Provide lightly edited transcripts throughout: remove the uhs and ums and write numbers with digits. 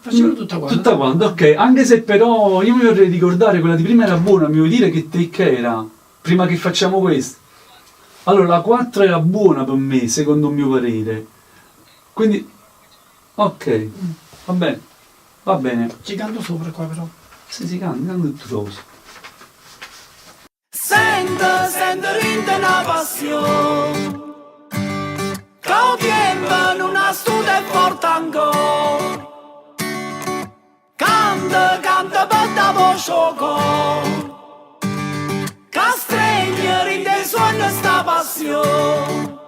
Facevano tutta quanta. Tutta quanta, ok. Anche se però io mi vorrei ricordare, quella di prima era buona, mi vuoi dire che take era? Prima che facciamo questo? Allora, la 4 era buona per me, secondo il mio parere. Quindi, ok, va bene, va bene. Ci canto sopra qua però. Se si canta tutto così. Sento rinde una passione che ho tempo non ha studio e forte ancora. Canta per da voce cuore che stringe rinde suona sta passione.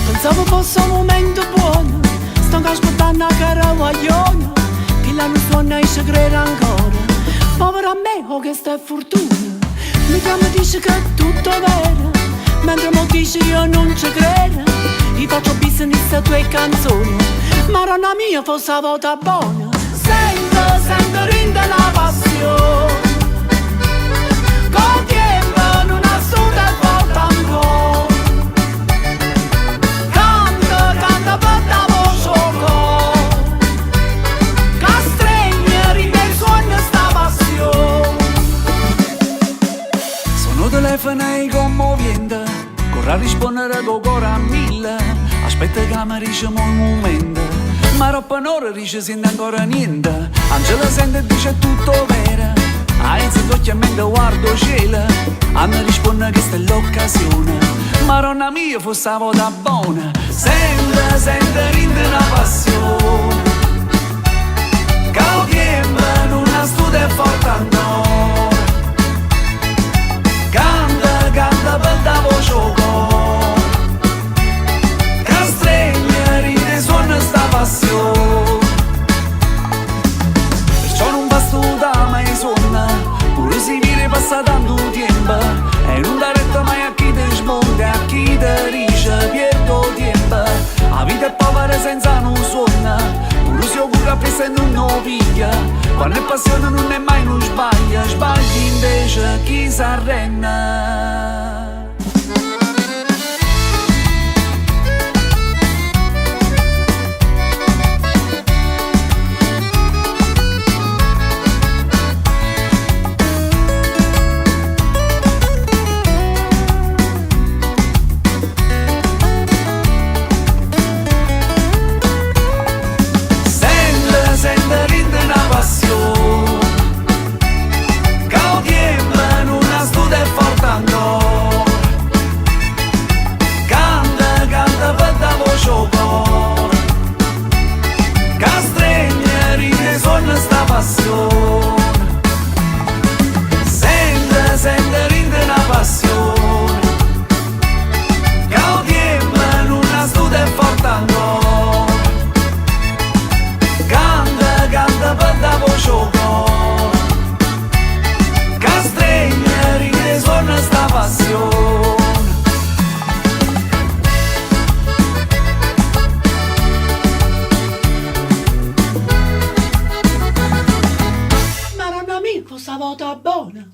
Pensavo fosse un momento buono, sto aspettando a Caraguaglione, che la non suona e ci crede ancora. Povero a me, oh che sta fortuna, mica mi dice che è tutto vero, mentre mo dice io non ci credo. Io faccio business a tue canzoni, ma donna mia fosse la volta buona. Sento rinde la passione, con tempo non ha studio e volta ancora. Canta per da voce cuore che stringe rinde suona sta passione. Sono telefono e commovente, corra a rispondere con cuore a 1000. Aspetta che mi diciamo un momento, ma troppo un'ora dice sente ancora niente. Angela sente e dice tutto vero, alza gli occhi e mente guardo cielo. A me risponde che sta è l'occasione, Madonna mia fosse la volta buona. Sente rinde una passione che ho tempo non ha studio e forte ancora. Canta per da voce cuore che stringe rinde suona sta passione. Perciò non basta mai suona, pure si viene passa tanto tempo e non dà retta mai a chi ti smonta, a chi ti dice perdo tempo. La vita è povera senza non suona, pure si augura presto e non piglia. Quando è passione non è mai non sbaglia, sbagli invece chi s'arrenna. Sente rinde una passione che ho tempo non ha studio e forte ancora. Canta per da voce cuore che stringe rinde suona sta passione. Sente rinde una passione che ho tempo non ha studio e forte ancora. Canta per da voce cuore che stringe rinde suona sta passione. Madonna mia, questa volta buona.